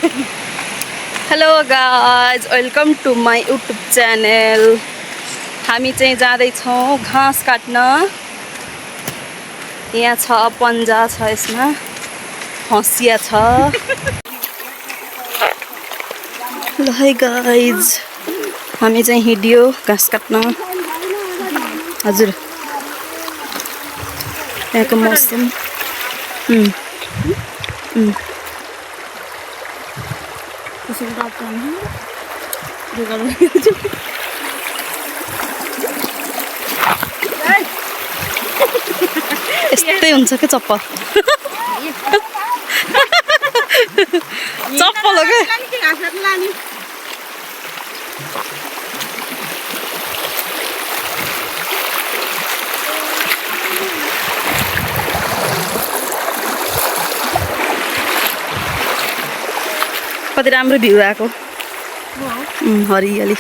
Hello guys, welcome to my YouTube channel. हामी चाहिँ जाँदैछौँ घाँस काट्न। यहाँ छ पन्जा छ, यसमा हँसिया छ। ल है गाइज, हामी चाहिँ हिँड्यो घाँस काट्न। हजुर, यहाँको मौसम यस्तै हुन्छ के चप्पल चप्पल हो के। कति राम्रो भ्यू आएको, हरियाली।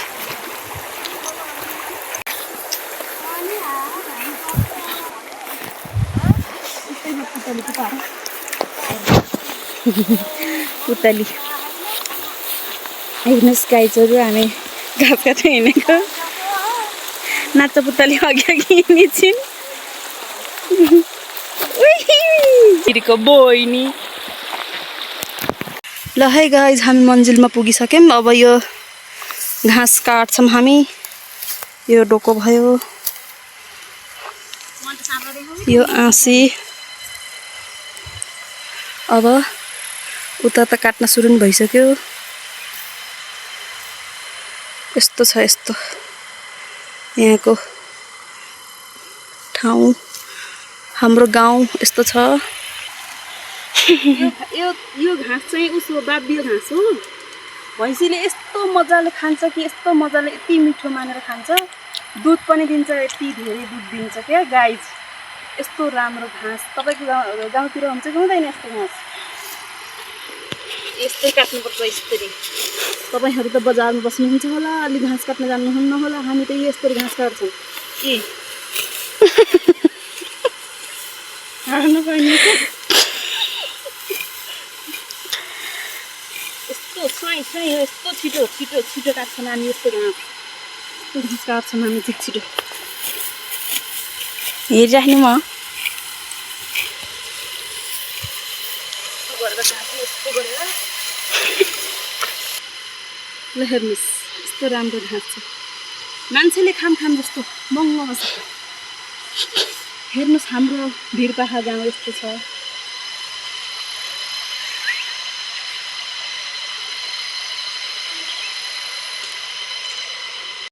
पुतली हेर्नुहोस् गाइजहरू, हामी घाँस काट्न हिँडेको। नाच्छ पुतली अघि अघि हिँड्छिन्। बहिनी। ल है गाइज, हामी मन्जिलमा पुगिसक्यौँ। अब यो घाँस काट्छौँ हामी। यो डोको भयो, यो आँसी। अब उता त काट्न सुरु पनि भइसक्यो। यस्तो छ, यस्तो यहाँको ठाउँ, हाम्रो गाउँ यस्तो छ। यो घाँस चाहिँ उसो बाबियो घाँस हो। भैँसीले यस्तो मजाले खान्छ कि यस्तो मजाले, यति मिठो मानेर खान्छ। दुध पनि दिन्छ, यति धेरै दुध दिन्छ क्या गाइज। यस्तो राम्रो घाँस तपाईँको गाउँतिर हुन्छ कि हुँदैन यस्तो घाँस? यस्तै काट्नुपर्छ यसरी। तपाईँहरू त बजारमा बस्नुहुन्छ होला, अलि घाँस काट्न जान्नुहुन्न होला। हामी त यस्तरी घाँस काट्छौँ कि यस्तो स्वाई स्वाई हो, यस्तो छिटो छिटो छिटो काट्छौँ हामी यस्तो घाँस। घाँस काट्छौँ हामी छिटो छिटो। हेरिराख्नु म यस्तो गरेर। ल हेर्नुहोस्, यस्तो राम्रो घाँस छ। मान्छेले खाम जस्तो महँगो छ। हेर्नुहोस्, हाम्रो भिरपाखा गाउँ यस्तो छ।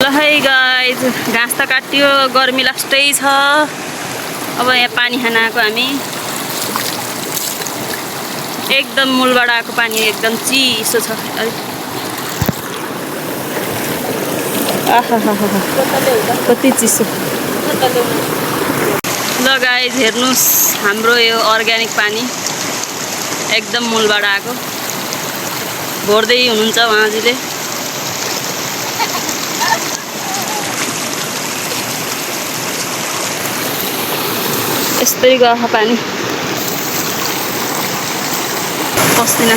ल है गाइज, घाँस त काट्यो, गर्मी लास्टै छ। अब यहाँ पानी खान आएको हामी। एकदम मूलबाट आएको पानी, एकदम चिसो छ। कति चिसो। ल गाइज हेर्नुहोस्, हाम्रो यो अर्ग्यानिक पानी एकदम मूलबाट आएको। भर्दै हुनुहुन्छ उहाँजीले। यस्तै गयो पानी, पस्दिन।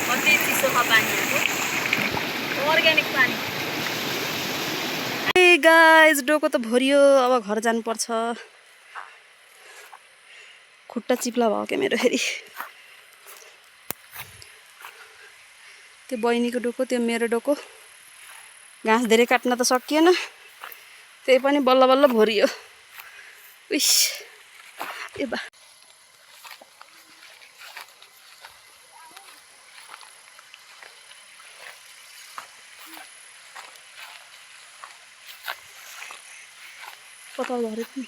कति चिसो छ पानी, अर्ग्यानिक पानी। ए गाइज, डोको त भरियो, अब घर जानुपर्छ। खुट्टा चिप्ला भयो क्या मेरो फेरि। त्यो बहिनीको डोको, त्यो मेरो डोको। घाँस धेरै काट्न त सकिएन, त्यही पनि बल्ल बल्ल भरियो। उइस ए बा। कता भरे पनि